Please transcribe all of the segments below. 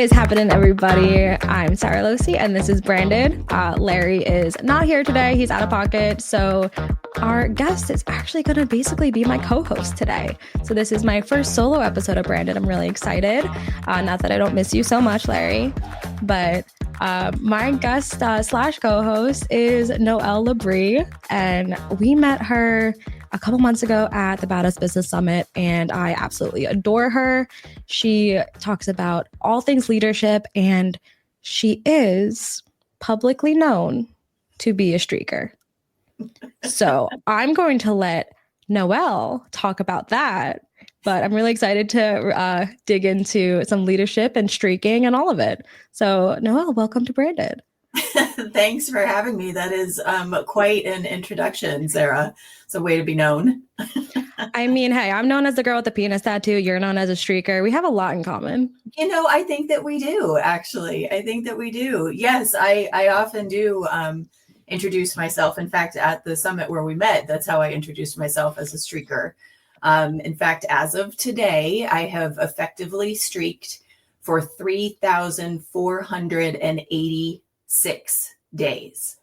is happening, everybody? I'm Sarah Losi, and this is Brandon. Larry is not here today. He's out of pocket. So our guest is actually going to basically be my co-host today. So this is my first solo episode of Brandon. I'm really excited. Not that I don't miss you so much, Larry, but my guest slash co-host is Noelle Labrie, and we met her a couple months ago at the Badass Business Summit, and I absolutely adore her. She talks about all things leadership, and she is publicly known to be a streaker. So I'm going to let Noelle talk about that, but I'm really excited to dig into some leadership and streaking and all of it. So Noelle, welcome to Brandon. Thanks for having me. That is quite an introduction, Sarah. It's a way to be known. I mean, hey, I'm known as the girl with the penis tattoo. You're known as a streaker. We have a lot in common. You know, I think that we do, actually. I think that we do. Yes, I often do introduce myself. In fact, at the summit where we met, that's how I introduced myself, as a streaker. In fact, as of today, I have effectively streaked for 3,486 days.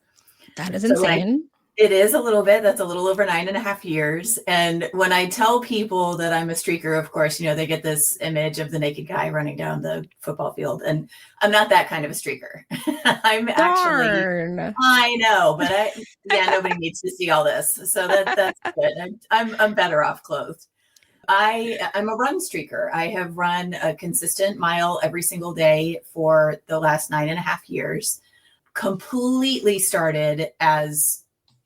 That is insane. It is a little bit. That's a little over 9.5 years. And when I tell people that I'm a streaker, of course, you know, they get this image of the naked guy running down the football field. And I'm not that kind of a streaker. I'm actually, I know, but nobody needs to see all this. So that's good. I'm better off clothed. I'm a run streaker. I have run a consistent mile every single day for the last 9.5 years. Completely started as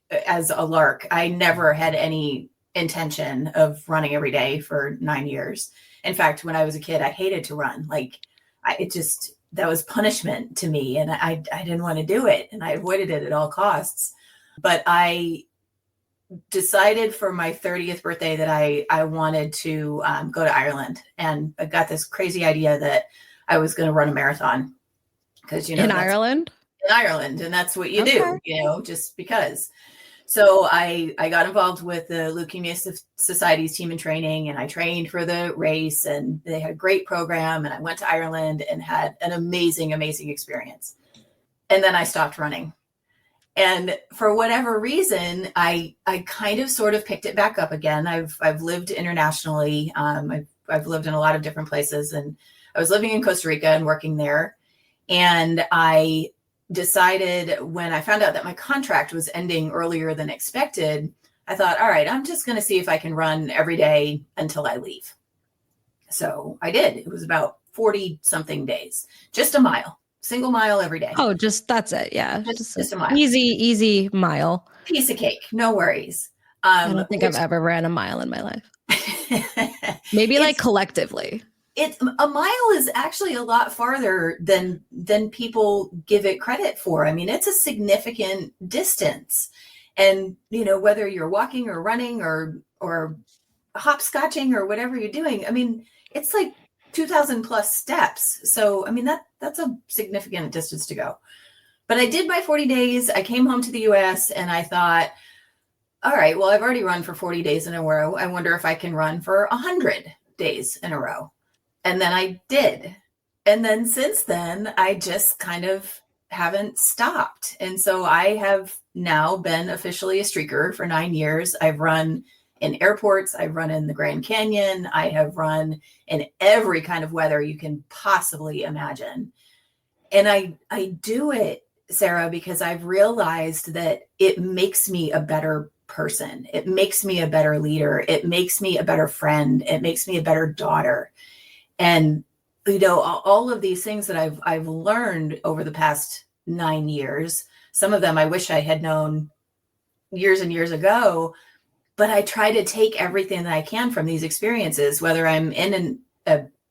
a lark. I never had any intention of running every day for 9 years. In fact, when I was a kid, I hated to run. That was punishment to me, and I didn't want to do it, and I avoided it at all costs. But I decided for my 30th birthday that I wanted to go to Ireland, and I got this crazy idea that I was going to run a marathon, because in Ireland, and that's what you do, just because. So I got involved with the Leukemia Society's team in training, and I trained for the race, and they had a great program, and I went to Ireland and had an amazing, amazing experience. And then I stopped running. And for whatever reason, I kind of sort of picked it back up again. I've lived internationally. I've lived in a lot of different places, and I was living in Costa Rica and working there. And I decided, when I found out that my contract was ending earlier than expected, I thought, all right, I'm just going to see if I can run every day until I leave. So I did. It was about 40 something days, just a mile. Single mile every day. Oh, that's it. Yeah. Just a mile. Easy mile. Piece of cake. No worries. I don't think I've ever ran a mile in my life. Maybe collectively. A mile is actually a lot farther than people give it credit for. I mean, it's a significant distance. And, whether you're walking or running or hopscotching or whatever you're doing, I mean, it's like 2,000 plus steps. So, I mean, that's a significant distance to go. But I did my 40 days. I came home to the US and I thought, all right, well, I've already run for 40 days in a row. I wonder if I can run for 100 days in a row. And then I did. And then since then, I just kind of haven't stopped. And so I have now been officially a streaker for 9 years. I've run in airports. I've run in the Grand Canyon. I have run in every kind of weather you can possibly imagine. And I do it, Sarah, because I've realized that it makes me a better person. It makes me a better leader. It makes me a better friend. It makes me a better daughter. And, all of these things that I've learned over the past 9 years, some of them I wish I had known years and years ago, but I try to take everything that I can from these experiences, whether I'm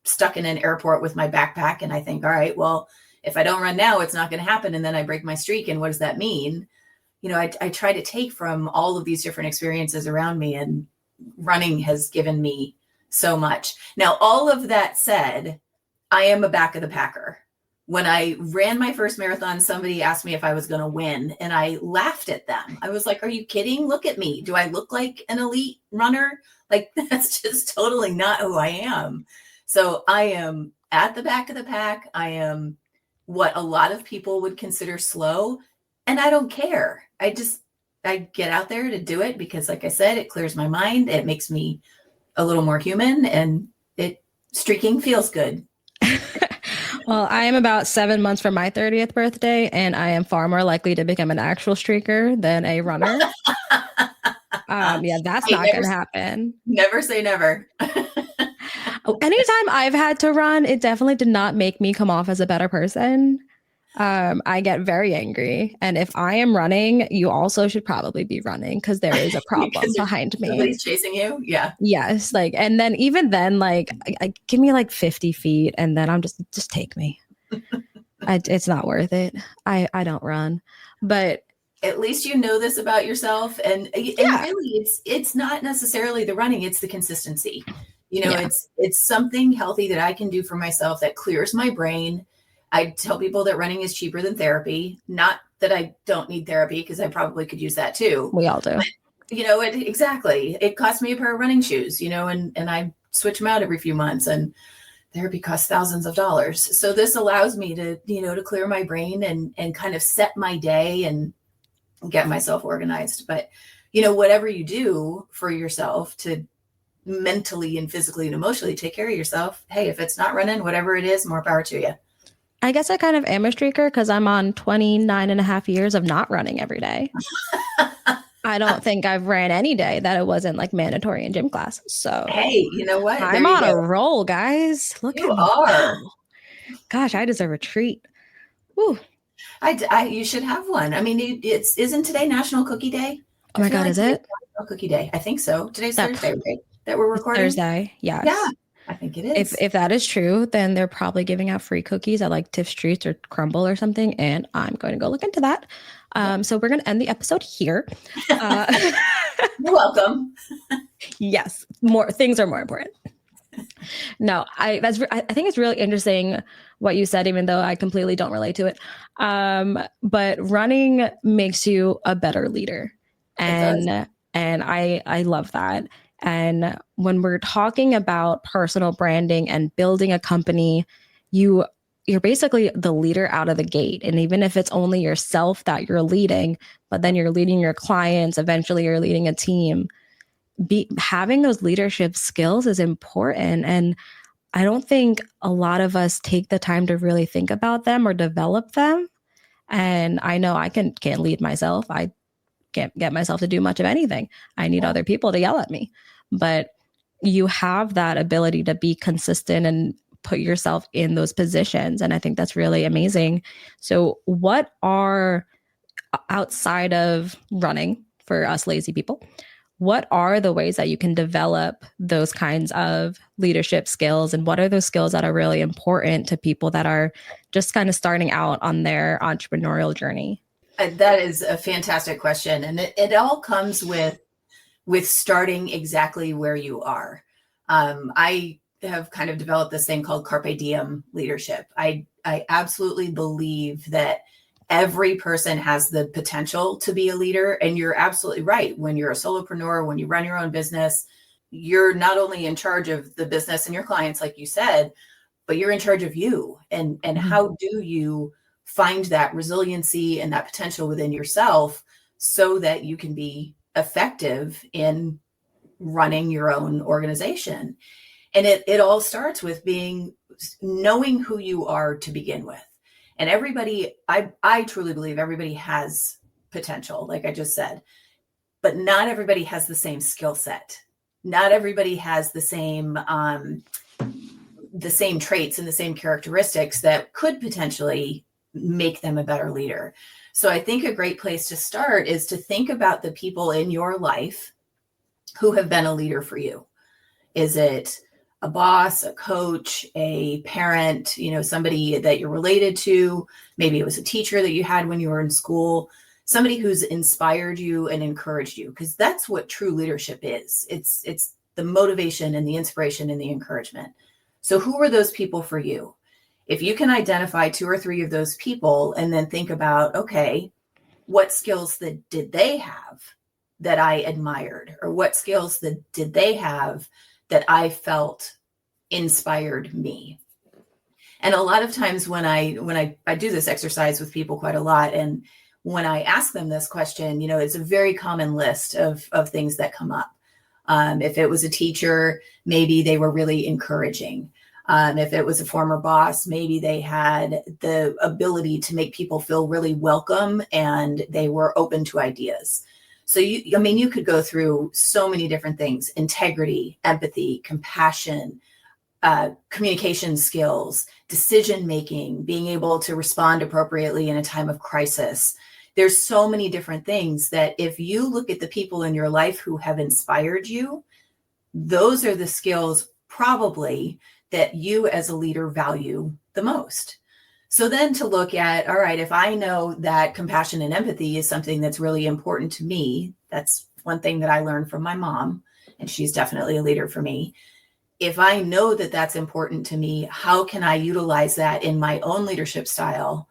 stuck in an airport with my backpack and I think, all right, well, if I don't run now, it's not going to happen. And then I break my streak. And what does that mean? I try to take from all of these different experiences around me, and running has given me so much. Now, all of that said, I am a back of the packer. When I ran my first marathon, somebody asked me if I was going to win, and I laughed at them. I was like, are you kidding? Look at me. Do I look like an elite runner? That's just totally not who I am. So I am at the back of the pack. I am what a lot of people would consider slow, and I don't care. I get out there to do it because, like I said, it clears my mind. It makes me a little more human, and streaking feels good. Well, I am about 7 months from my 30th birthday, and I am far more likely to become an actual streaker than a runner. Yeah, that's not going to happen. Never say never. Anytime I've had to run, it definitely did not make me come off as a better person. I get very angry. And if I am running, you also should probably be running because there is a problem behind me. Somebody's chasing you. Yeah. Yes. Like, and then even then, like, give me like 50 feet and then I'm just take me. It's not worth it. I don't run, but at least you know this about yourself. And really it's not necessarily the running, it's the consistency. It's something healthy that I can do for myself that clears my brain. I tell people that running is cheaper than therapy. Not that I don't need therapy, because I probably could use that too. We all do. But, exactly. It costs me a pair of running shoes, and I switch them out every few months, and therapy costs thousands of dollars. So this allows me to, to clear my brain and kind of set my day and get myself organized. But, whatever you do for yourself to mentally and physically and emotionally take care of yourself, hey, if it's not running, whatever it is, more power to you. I guess I kind of am a streaker because I'm on 29 and a half years of not running every day. I don't think I've ran any day that it wasn't like mandatory in gym class. So hey, you know what? I'm on a roll, guys. Look at me. You are. Gosh, I deserve a treat. Woo. You should have one. I mean, isn't today National Cookie Day? Oh my God, is it? National Cookie Day. I think so. Today's Thursday, right? That we're recording. Thursday, yes. Yeah, I think it is. If that is true, then they're probably giving out free cookies at like Tiff Streets or Crumble or something, and I'm going to go look into that. So we're going to end the episode here. You're welcome. Yes, more things are more important. No, I think it's really interesting what you said, even though I completely don't relate to it. But running makes you a better leader, and I love that. And when we're talking about personal branding and building a company, you're basically the leader out of the gate. And even if it's only yourself that you're leading, but then you're leading your clients, eventually you're leading a team. Having those leadership skills is important. And I don't think a lot of us take the time to really think about them or develop them. And I know I can't lead myself. I can't get myself to do much of anything. I need other people to yell at me. But you have that ability to be consistent and put yourself in those positions. And I think that's really amazing. So what are, outside of running for us lazy people, what are the ways that you can develop those kinds of leadership skills? And what are those skills that are really important to people that are just kind of starting out on their entrepreneurial journey? That is a fantastic question. And it all comes with starting exactly where you are. I have kind of developed this thing called Carpe Diem leadership. I absolutely believe that every person has the potential to be a leader. And you're absolutely right. When you're a solopreneur, when you run your own business, you're not only in charge of the business and your clients, like you said, but you're in charge of you. And how do you find that resiliency and that potential within yourself so that you can be effective in running your own organization? And it all starts with knowing who you are to begin with. And everybody, I truly believe everybody has potential, like I just said, but not everybody has the same skill set. Not everybody has the same traits and the same characteristics that could potentially make them a better leader. So I think a great place to start is to think about the people in your life who have been a leader for you. Is it a boss, a coach, a parent, somebody that you're related to? Maybe it was a teacher that you had when you were in school, somebody who's inspired you and encouraged you, because that's what true leadership is. It's the motivation and the inspiration and the encouragement. So who were those people for you? If you can identify 2 or 3 of those people and then think about, okay, what skills did they have that I admired? Or what skills did they have that I felt inspired me? And a lot of times when I do this exercise with people quite a lot, and when I ask them this question, it's a very common list of things that come up. If it was a teacher, maybe they were really encouraging. If it was a former boss, maybe they had the ability to make people feel really welcome and they were open to ideas. So you could go through so many different things: integrity, empathy, compassion, communication skills, decision making, being able to respond appropriately in a time of crisis. There's so many different things that if you look at the people in your life who have inspired you, those are the skills probably that you as a leader value the most. So then to look at, all right, if I know that compassion and empathy is something that's really important to me, that's one thing that I learned from my mom, and she's definitely a leader for me. If I know that that's important to me, how can I utilize that in my own leadership style?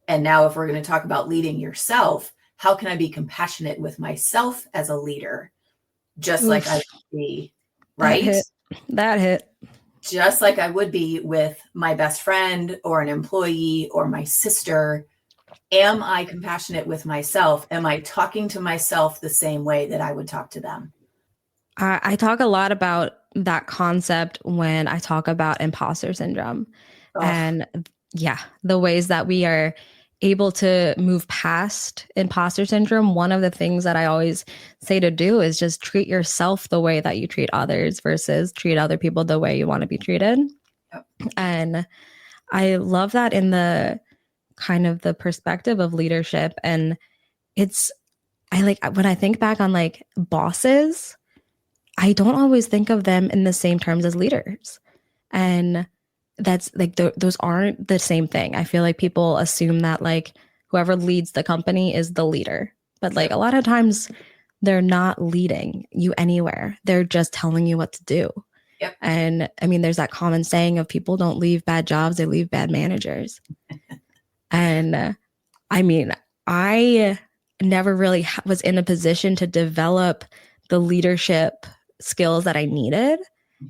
And now if we're going to talk about leading yourself, how can I be compassionate with myself as a leader? Just like I would be, right? That hit. Just like I would be with my best friend or an employee or my sister. Am I compassionate with myself? Am I talking to myself the same way that I would talk to them? I talk a lot about that concept when I talk about imposter syndrome. And the ways that we are able to move past imposter syndrome. One of the things that I always say to do is just treat yourself the way that you treat others versus treat other people the way you want to be treated. Yep. And I love that in the kind of the perspective of leadership. And when I think back on like bosses, I don't always think of them in the same terms as leaders. And that's like those aren't the same thing. I feel like people assume that like whoever leads the company is the leader, but like a lot of times they're not leading you anywhere. They're just telling you what to do. Yep. And I mean, there's that common saying of people don't leave bad jobs, they leave bad managers. And I mean, I never really was in a position to develop the leadership skills that I needed.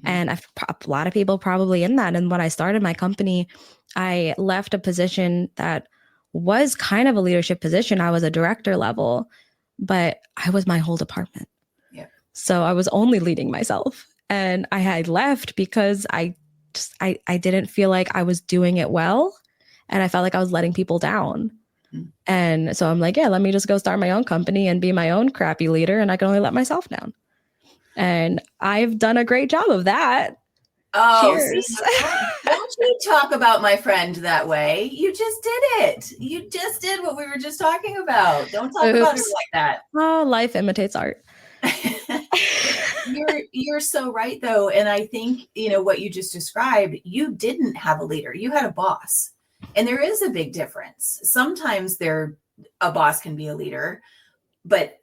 And a lot of people probably in that. And when I started my company, I left a position that was kind of a leadership position. I was a director level, but I was my whole department. Yeah. So I was only leading myself. And I had left because I didn't feel like I was doing it well. And I felt like I was letting people down. And so I'm like, yeah, let me just go start my own company and be my own crappy leader. And I can only let myself down. And I've done a great job of that. Oh, cheers. See, don't you talk about my friend that way. You just did it. You just did what we were just talking about. Don't talk about her like that. Oh, life imitates art. You're so right, though. And I think, what you just described, you didn't have a leader. You had a boss. And there is a big difference. Sometimes a boss can be a leader. But,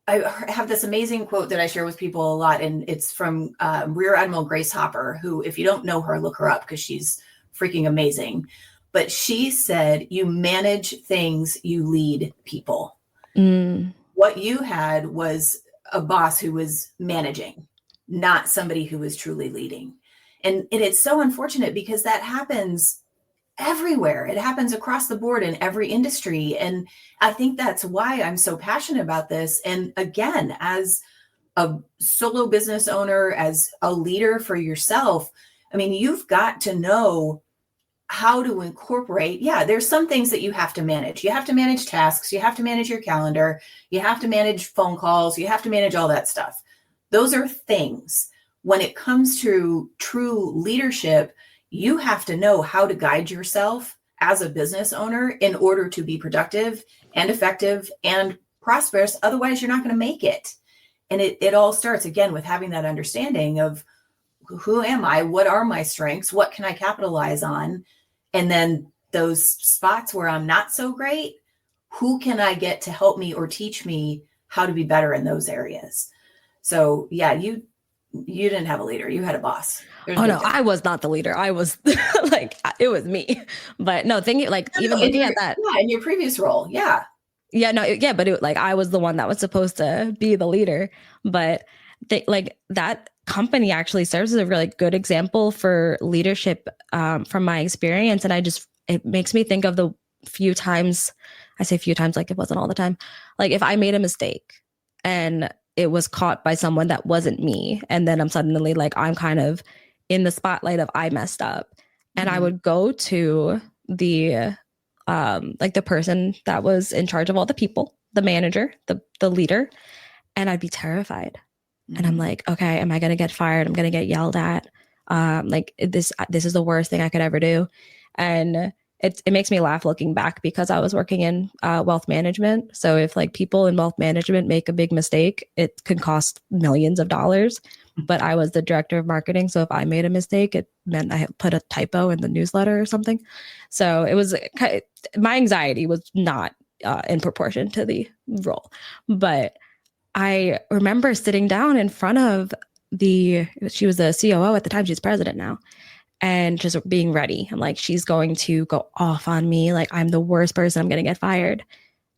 I have this amazing quote that I share with people a lot, and it's from Rear Admiral Grace Hopper, who, if you don't know her, look her up because she's freaking amazing. But she said, you manage things, you lead people. What you had was a boss who was managing, not somebody who was truly leading. And it's so unfortunate because that happens everywhere. It happens across the board in every industry. And I think that's why I'm so passionate about this. And again, as a solo business owner, as a leader for yourself, I mean, you've got to know how to incorporate. Yeah, there's some things that you have to manage. You have to manage tasks. You have to manage your calendar. You have to manage phone calls. You have to manage all that stuff. Those are things. When it comes to true leadership, you have to know how to guide yourself as a business owner in order to be productive and effective and prosperous. Otherwise, you're not going to make it. And it all starts, again, with having that understanding of who am I? What are my strengths? What can I capitalize on? And then those spots where I'm not so great, who can I get to help me or teach me how to be better in those areas? So, yeah, you didn't have a leader. You had a boss. No, I was not the leader. I was like, it was me. But no, looking at that. Yeah, in your previous role. Yeah. Yeah, no, but I was the one that was supposed to be the leader. But that company actually serves as a really good example for leadership from my experience. And it makes me think of the few times, I say few times, like it wasn't all the time, like if I made a mistake and it was caught by someone that wasn't me, and then I'm suddenly like, I'm kind of in the spotlight of I messed up. And I would go to the like the person that was in charge of all the people, the manager, the leader, and I'd be terrified. And I'm like, okay, am I going to get fired? I'm going to get yelled at. Like this is the worst thing I could ever do. And it makes me laugh looking back because I was working in wealth management. So if like people in wealth management make a big mistake, it can cost millions of dollars. But I was the director of marketing. So if I made a mistake, it meant I had put a typo in the newsletter or something. So it was, my anxiety was not in proportion to the role. But I remember sitting down in front of she was the COO at the time, she's president now, and just being ready. I'm like, she's going to go off on me. Like, I'm the worst person. I'm going to get fired.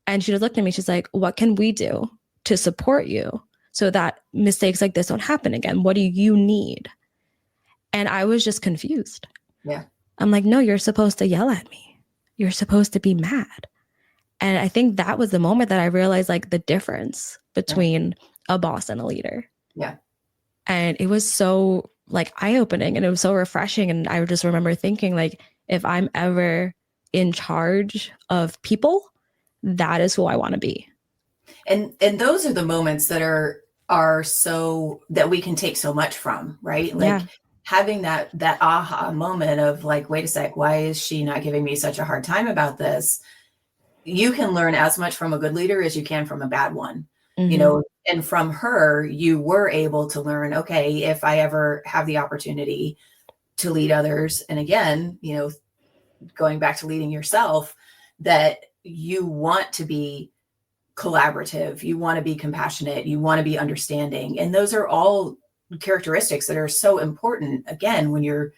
And she just looked at me. She's like, what can we do to support you so that mistakes like this don't happen again? What do you need? And I was just confused. Yeah. I'm like, no, you're supposed to yell at me. You're supposed to be mad. And I think that was the moment that I realized like the difference between a boss and a leader. Yeah. And it was so like eye-opening and it was so refreshing. And I just remember thinking like, if I'm ever in charge of people, that is who I want to be. And those are the moments that are so that we can take so much from, right? Like having that aha moment of like, wait a sec, why is she not giving me such a hard time about this? You can learn as much from a good leader as you can from a bad one, you know, and from her, you were able to learn, okay, if I ever have the opportunity to lead others. And again, you know, going back to leading yourself, that you want to be collaborative, you want to be compassionate, you want to be understanding. And those are all characteristics that are so important, again, when you're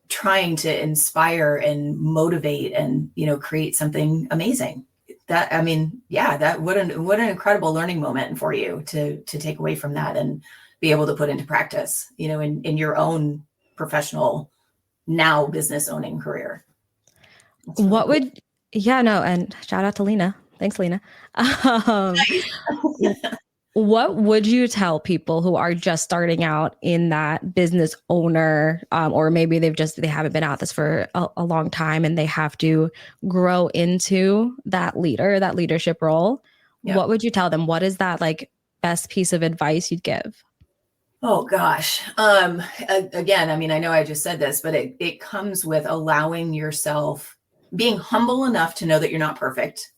trying to inspire and motivate and, you know, create something amazing. That, I mean, yeah, that what an incredible learning moment for you to take away from that and be able to put into practice, you know, in your own professional now business owning career. Really and shout out to Lena. Thanks, Lena. What would you tell people who are just starting out in that business owner, or maybe they haven't been at this for a long time and they have to grow into that leadership role? Yep. What would you tell them? What is that like best piece of advice you'd give? Oh gosh. Again, I mean, I know I just said this, but it comes with allowing yourself, being humble enough to know that you're not perfect.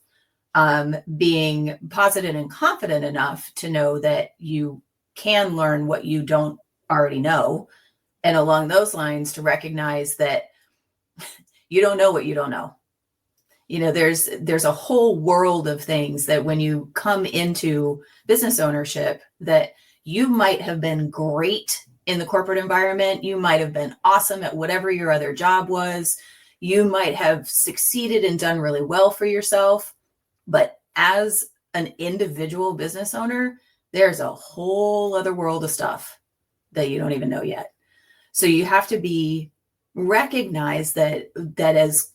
Being positive and confident enough to know that you can learn what you don't already know. And along those lines, to recognize that you don't know what you don't know. You know, there's a whole world of things that when you come into business ownership, that you might have been great in the corporate environment. You might have been awesome at whatever your other job was. You might have succeeded and done really well for yourself. But as an individual business owner, there's a whole other world of stuff that you don't even know yet. So you have to recognize that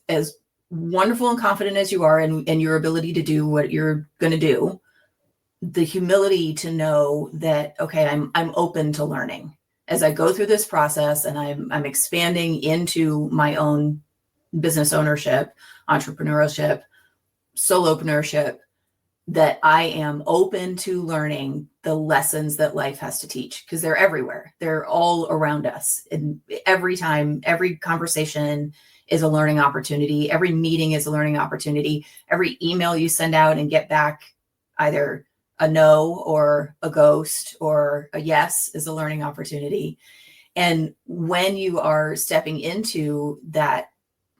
as wonderful and confident as you are in your ability to do what you're going to do, the humility to know that, okay, I'm open to learning as I go through this process, and I'm expanding into my own business ownership, entrepreneurship, solopreneurship, that I am open to learning the lessons that life has to teach, because they're everywhere. They're all around us. And every time, every conversation is a learning opportunity. Every meeting is a learning opportunity. Every email you send out and get back either a no or a ghost or a yes is a learning opportunity. And when you are stepping into that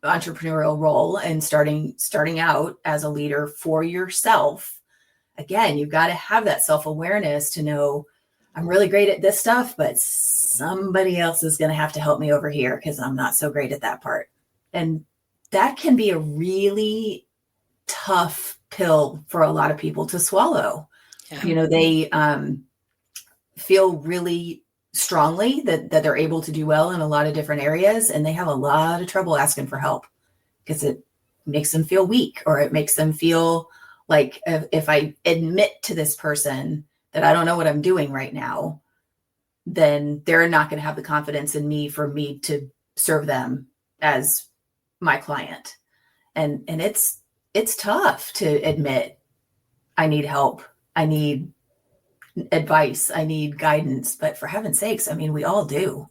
entrepreneurial role and starting out as a leader for yourself, again, you've got to have that self-awareness to know, I'm really great at this stuff, but somebody else is going to have to help me over here because I'm not so great at that part. And that can be a really tough pill for a lot of people to swallow. Yeah. You know, they feel really strongly that they're able to do well in a lot of different areas, and they have a lot of trouble asking for help because it makes them feel weak, or it makes them feel like if I admit to this person that I don't know what I'm doing right now, then they're not going to have the confidence in me for me to serve them as my client. And it's tough to admit I need help. I need advice. I need guidance. But for heaven's sakes, I mean, we all do.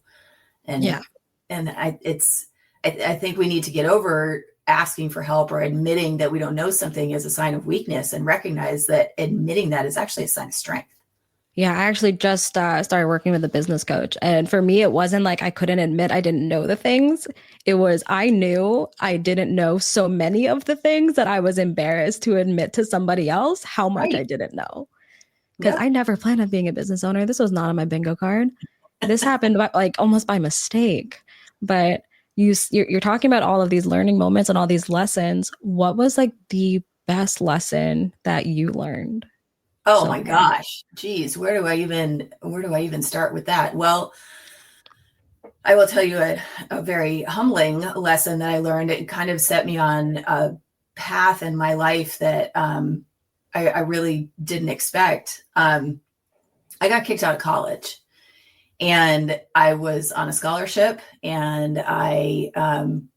And Yeah. I think we need to get over asking for help or admitting that we don't know something as a sign of weakness, and recognize that admitting that is actually a sign of strength. Yeah, I actually just started working with a business coach. And for me, it wasn't like I couldn't admit I didn't know the things. It was I knew I didn't know so many of the things that I was embarrassed to admit to somebody else how much I Right. didn't know. Because Yep. I never planned on being a business owner. This was not on my bingo card. This happened like almost by mistake. But you're talking about all of these learning moments and all these lessons. What was like the best lesson that you learned Oh so my far? gosh. Geez, where do I even start with that? Well, I will tell you a very humbling lesson that I learned. It kind of set me on a path in my life that I really didn't expect. I got kicked out of college, and I was on a scholarship, and I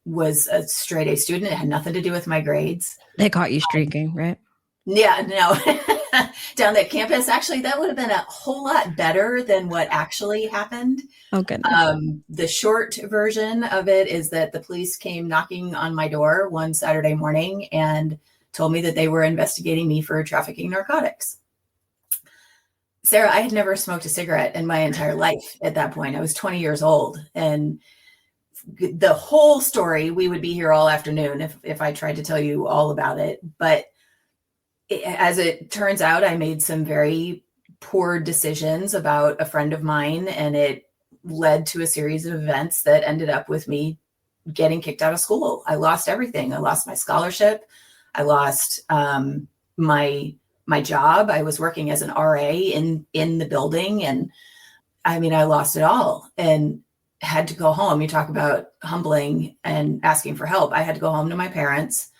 was a straight A student. It had nothing to do with my grades. They caught you streaking, right? Yeah, no, down that campus, actually, that would have been a whole lot better than what actually happened. Oh goodness. The short version of it is that the police came knocking on my door one Saturday morning and told me that they were investigating me for trafficking narcotics. Sarah, I had never smoked a cigarette in my entire life at that point. I was 20 years old. And the whole story, we would be here all afternoon if I tried to tell you all about it. But as it turns out, I made some very poor decisions about a friend of mine, and it led to a series of events that ended up with me getting kicked out of school. I lost everything. I lost my scholarship. I lost my job. I was working as an RA in the building, and I mean, I lost it all and had to go home. You talk about humbling and asking for help. I had to go home to my parents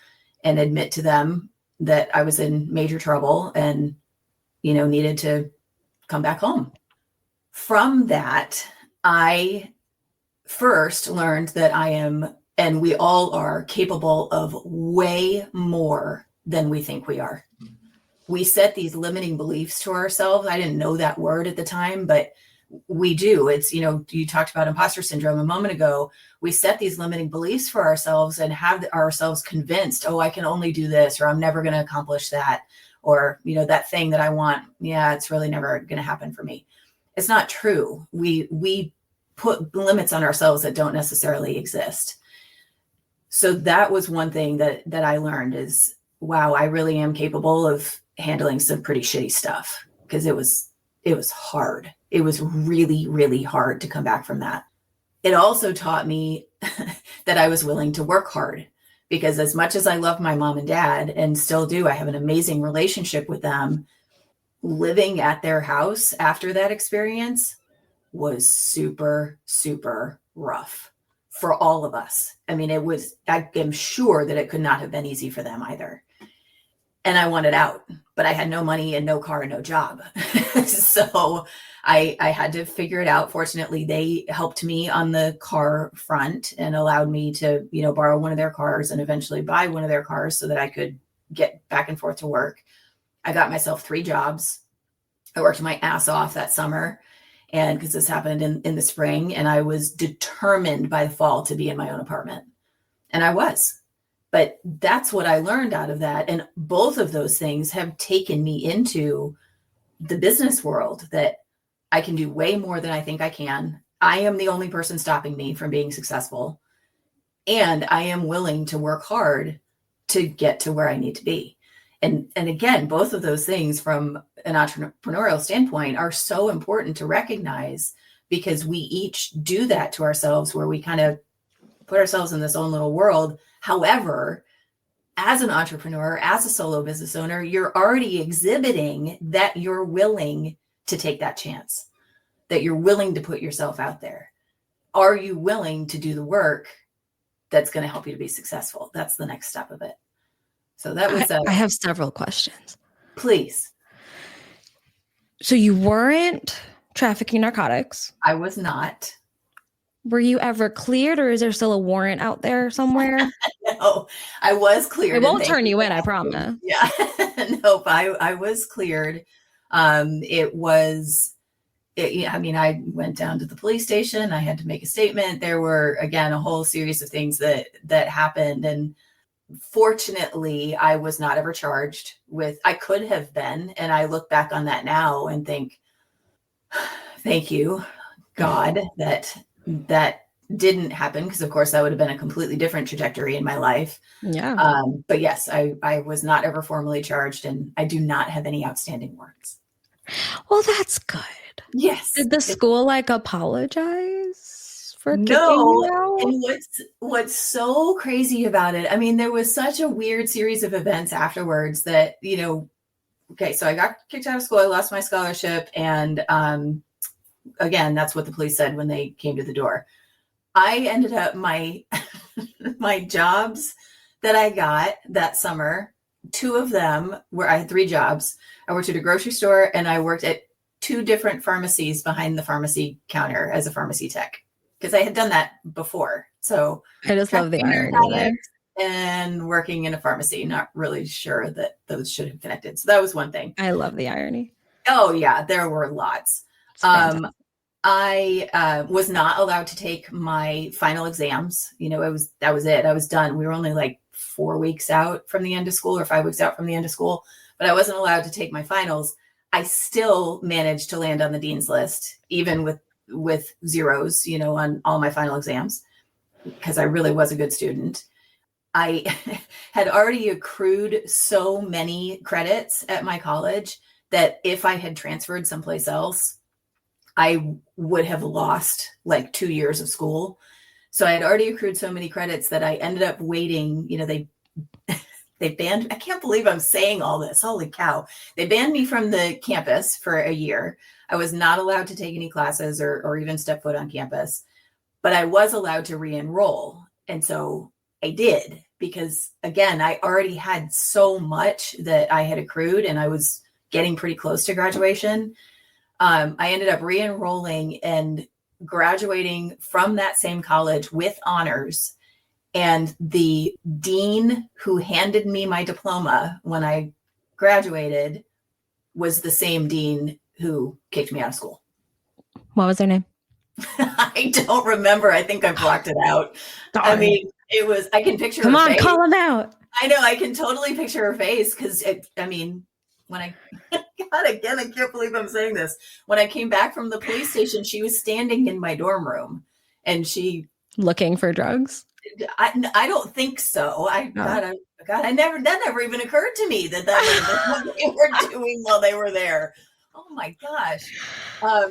and admit to them that I was in major trouble and, needed to come back home. From that, I first learned that I am, and we all are, capable of way more than we think we are. We set these limiting beliefs to ourselves. I didn't know that word at the time, but we do. It's, you talked about imposter syndrome a moment ago. We set these limiting beliefs for ourselves and have ourselves convinced, oh, I can only do this, or I'm never going to accomplish that, or, that thing that I want. Yeah, it's really never going to happen for me. It's not true. We put limits on ourselves that don't necessarily exist. So that was one thing that I learned is, wow, I really am capable of handling some pretty shitty stuff, because it was hard. It was really, really hard to come back from that. It also taught me that I was willing to work hard, because as much as I love my mom and dad, and still do, I have an amazing relationship with them, living at their house after that experience was super, super rough for all of us. I mean, I am sure that it could not have been easy for them either. And I wanted out, but I had no money and no car and no job. So I had to figure it out. Fortunately, they helped me on the car front and allowed me to, borrow one of their cars and eventually buy one of their cars so that I could get back and forth to work. I got myself 3 jobs. I worked my ass off that summer, and because this happened in the spring, and I was determined by the fall to be in my own apartment. And I was. But that's what I learned out of that. And both of those things have taken me into the business world, that I can do way more than I think I can. I am the only person stopping me from being successful. And I am willing to work hard to get to where I need to be. And again, both of those things from an entrepreneurial standpoint are so important to recognize, because we each do that to ourselves, where we kind of put ourselves in this own little world. However, as an entrepreneur, as a solo business owner, you're already exhibiting that you're willing to take that chance. that you're willing to put yourself out there. Are you willing to do the work that's going to help you to be successful? That's the next step of it. So that was I have several questions. Please. So you weren't trafficking narcotics. I was not. Were you ever cleared, or is there still a warrant out there somewhere? No, I was cleared. It won't turn you in, I promise. Yeah. Nope, I was cleared. I went down to the police station. I had to make a statement. There were, again, a whole series of things that happened. And fortunately, I was not ever charged with, I could have been. And I look back on that now and think, thank you, God, that didn't happen. Because of course that would have been a completely different trajectory in my life. Yeah. But yes, I was not ever formally charged, and I do not have any outstanding warrants. Well, that's good. Yes. Did the school apologize for kicking you out? And what's so crazy about it, I mean, there was such a weird series of events afterwards that, okay, so I got kicked out of school, I lost my scholarship, and again, that's what the police said when they came to the door. I ended up my jobs that I got that summer, two of them were, I had 3 jobs. I worked at a grocery store, and I worked at 2 different pharmacies behind the pharmacy counter as a pharmacy tech, because I had done that before. So I just love the irony there. And working in a pharmacy, not really sure that those should have connected. So that was one thing. I love the irony. Oh yeah, there were lots. I was not allowed to take my final exams. That was it. I was done. We were only like 4 weeks out from the end of school, or 5 weeks out from the end of school, but I wasn't allowed to take my finals. I still managed to land on the dean's list, even with zeros, on all my final exams, because I really was a good student. I had already accrued so many credits at my college that if I had transferred someplace else, I would have lost like 2 years of school. So I had already accrued so many credits that I ended up waiting. They banned, I can't believe I'm saying all this. Holy cow. They banned me from the campus for a year. I was not allowed to take any classes or even step foot on campus, but I was allowed to re-enroll. And so I did, because again, I already had so much that I had accrued, and I was getting pretty close to graduation. I ended up re-enrolling and graduating from that same college with honors. And the dean who handed me my diploma when I graduated was the same dean who kicked me out of school. What was her name? I don't remember. I think I blocked it out. Darn. I mean, it was, I can picture Come her on, face. call him out. I know, I can totally picture her face, because when I, God, again, I can't believe I'm saying this. When I came back from the police station, she was standing in my dorm room, and she looking for drugs. I don't think so. God, that never even occurred to me that was what they were doing while they were there. Oh my gosh.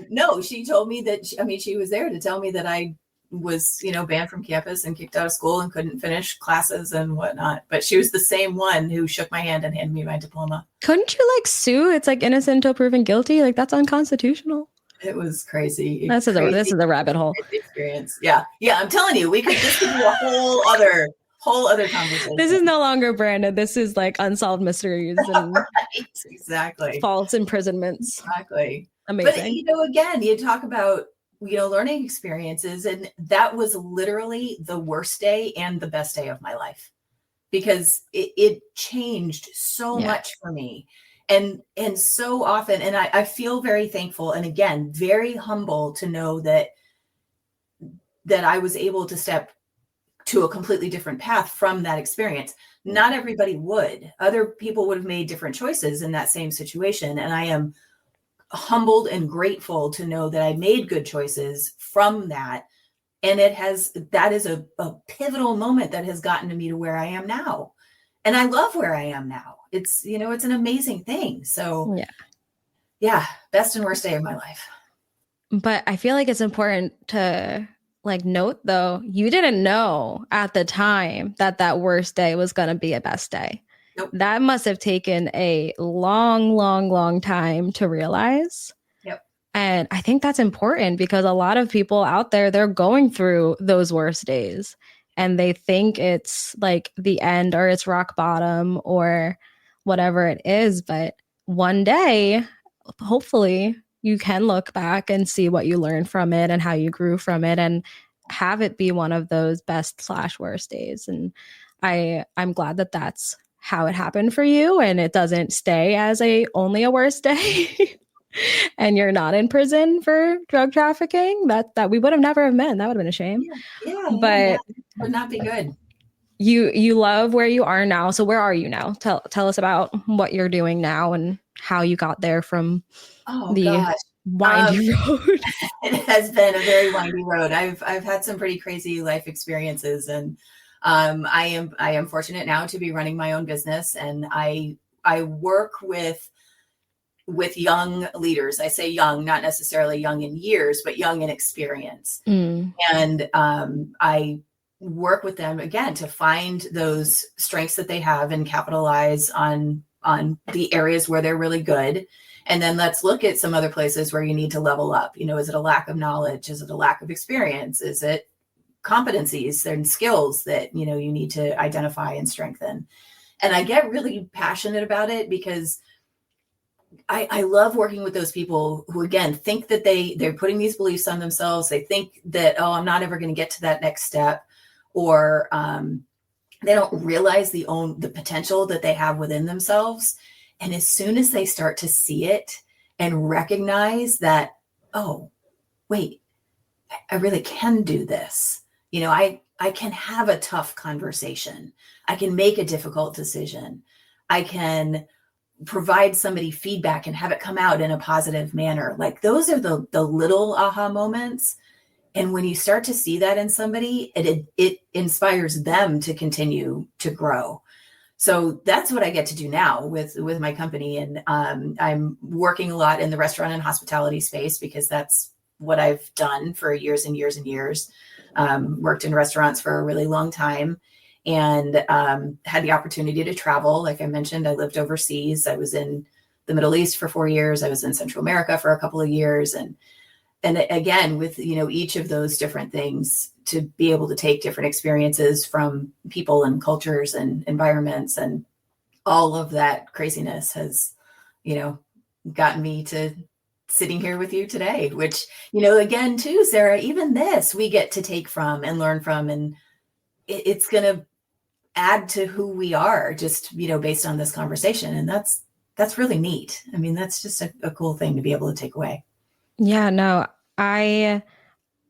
No, she told me that, she was there to tell me that I was, banned from campus and kicked out of school and couldn't finish classes and whatnot. But she was the same one who shook my hand and handed me my diploma. Couldn't you sue? It's innocent until proven guilty. That's unconstitutional. It was crazy. This is a rabbit hole experience. Yeah. I'm telling you, this could be a whole other conversation. This is no longer branded. This is unsolved mysteries and right, exactly. false imprisonments. Exactly. Amazing. But again, you talk about learning experiences, and that was literally the worst day and the best day of my life, because it changed so much for me. And so often, and I feel very thankful, and again, very humble to know that I was able to step to a completely different path from that experience. Not everybody would. Other people would have made different choices in that same situation. And I am humbled and grateful to know that I made good choices from that. And that is a pivotal moment that has gotten me to where I am now. And I love where I am now. It's, it's an amazing thing. So yeah, best and worst day of my life. But I feel it's important to note, though, you didn't know at the time that worst day was going to be a best day. Nope. That must have taken a long, long, long time to realize. Yep. And I think that's important because a lot of people out there, they're going through those worst days and they think it's like the end or it's rock bottom or whatever it is. But one day, hopefully, you can look back and see what you learned from it and how you grew from it and have it be one of those best/worst days. And I'm glad that that's how it happened for you and it doesn't stay as a only a worst day. And you're not in prison for drug trafficking, that we would have never have been. That would have been a shame. Yeah. But Would not be good. you love where you are now. So where are you now? Tell us about what you're doing now and how you got there from Oh the gosh. windy road. It has been a very windy road. I've had some pretty crazy life experiences, and I am fortunate now to be running my own business, and I work with young leaders. I say young, not necessarily young in years, but young in experience. And I work with them again to find those strengths that they have and capitalize on the areas where they're really good. And then let's look at some other places where you need to level up. You know, is it a lack of knowledge? Is it a lack of experience? Is it competencies and skills that, you know, you need to identify and strengthen? And I get really passionate about it because I love working with those people who, again, think that they're putting these beliefs on themselves. They think that, oh, I'm not ever going to get to that next step, or they don't realize the potential that they have within themselves. And as soon as they start to see it and recognize that, oh, wait, I really can do this. You know, I can have a tough conversation. I can make a difficult decision. I can provide somebody feedback and have it come out in a positive manner. Like those are the little aha moments. And when you start to see that in somebody, it inspires them to continue to grow. So that's what I get to do now with my company. And I'm working a lot in the restaurant and hospitality space because that's what I've done for years and years and years. Worked in restaurants for a really long time. And had the opportunity to travel. Like I mentioned, I lived overseas. I was in the Middle East for 4 years. I was in Central America for a couple of years. And again, with, you know, each of those different things, to be able to take different experiences from people and cultures and environments and all of that craziness has, you know, gotten me to sitting here with you today, which, you know, again, too, Sarah, even this we get to take from and learn from, and it's going to add to who we are, just, you know, based on this conversation. And that's really neat. I mean, that's just a cool thing to be able to take away. Yeah, no, I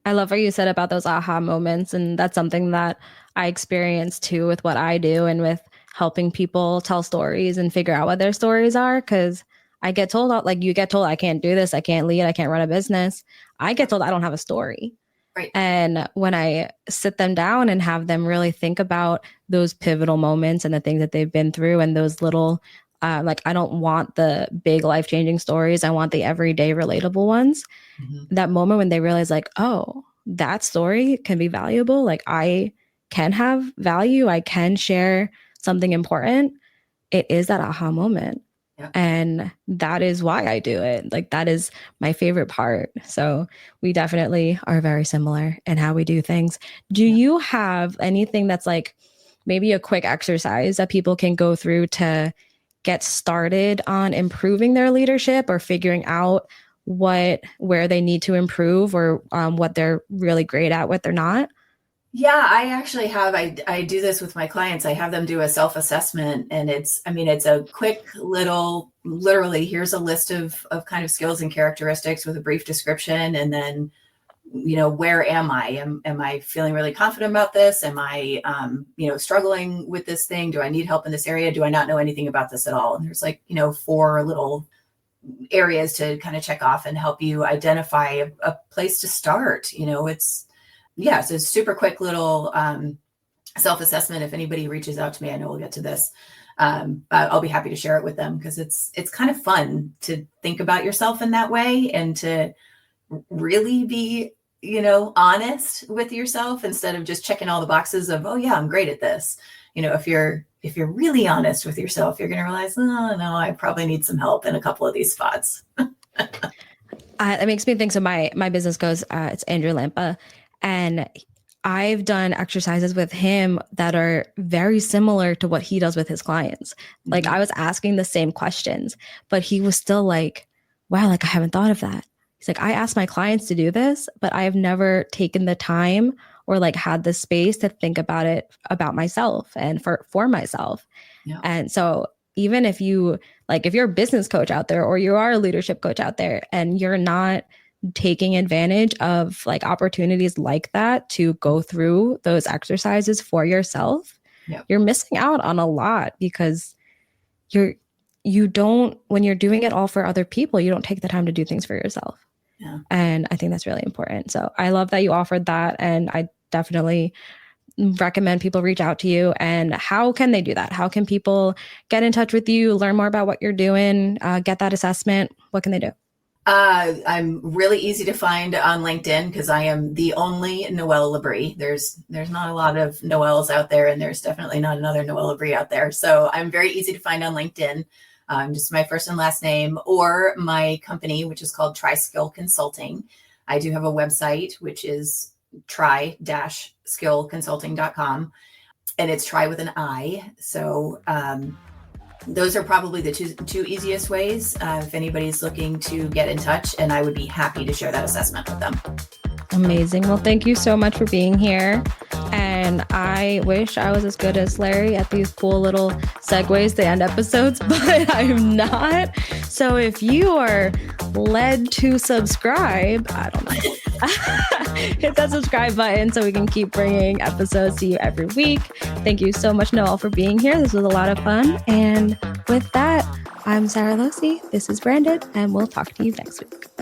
love what you said about those aha moments. And that's something that I experience too with what I do and with helping people tell stories and figure out what their stories are. Cause I get told, like you get told, I can't do this, I can't lead, I can't run a business. I get told I don't have a story. Right. And when I sit them down and have them really think about those pivotal moments and the things that they've been through and those little, like, I don't want the big life-changing stories. I want the everyday relatable ones. Mm-hmm. That moment when they realize like, oh, that story can be valuable. Like I can have value. I can share something important. It is that aha moment. Yeah. And that is why I do it. Like that is my favorite part. So we definitely are very similar in how we do things. Do you have anything that's like maybe a quick exercise that people can go through to get started on improving their leadership or figuring out where they need to improve or what they're really great at, what they're not? Yeah, I actually have. I do this with my clients. I have them do a self-assessment, and it's a quick little, literally, here's a list of kind of skills and characteristics with a brief description. And then, you know, where am I? Am I feeling really confident about this? Am I, you know, struggling with this thing? Do I need help in this area? Do I not know anything about this at all? And there's like, you know, 4 little areas to kind of check off and help you identify a place to start. You know, it's a super quick little self-assessment. If anybody reaches out to me, I know we'll get to this. I'll be happy to share it with them because it's kind of fun to think about yourself in that way and to really be, you know, honest with yourself instead of just checking all the boxes of, oh yeah, I'm great at this. You know, if you're really honest with yourself, you're going to realize, oh no, I probably need some help in a couple of these spots. It makes me think. So my business goes, it's Andrew Lampa, and I've done exercises with him that are very similar to what he does with his clients. Like I was asking the same questions, but he was still like, wow, like I haven't thought of that. He's like, I asked my clients to do this, but I have never taken the time or like had the space to think about it about myself and for myself. Yeah. And so even if you like, if you're a business coach out there or you are a leadership coach out there and you're not taking advantage of like opportunities like that to go through those exercises for yourself, you're missing out on a lot because you don't, when you're doing it all for other people, you don't take the time to do things for yourself. Yeah. And I think that's really important. So I love that you offered that. And I definitely recommend people reach out to you. And how can they do that? How can people get in touch with you, learn more about what you're doing, get that assessment? What can they do? I'm really easy to find on LinkedIn because I am the only Noelle Labrie. There's not a lot of Noelles out there, and there's definitely not another Noelle Labrie out there. So I'm very easy to find on LinkedIn. Just my first and last name, or my company, which is called Tri-Skill Consulting. I do have a website, which is try-skillconsulting.com, and it's try with an I. So those are probably the two easiest ways if anybody's looking to get in touch, and I would be happy to share that assessment with them. Amazing. Well, thank you so much for being here. And I wish I was as good as Larry at these cool little segues to end episodes, but I'm not. So if you are led to subscribe, I don't know, hit that subscribe button so we can keep bringing episodes to you every week. Thank you so much, Noelle, for being here. This was a lot of fun. And with that, I'm Sarah Losi. This is Brandon, and we'll talk to you next week.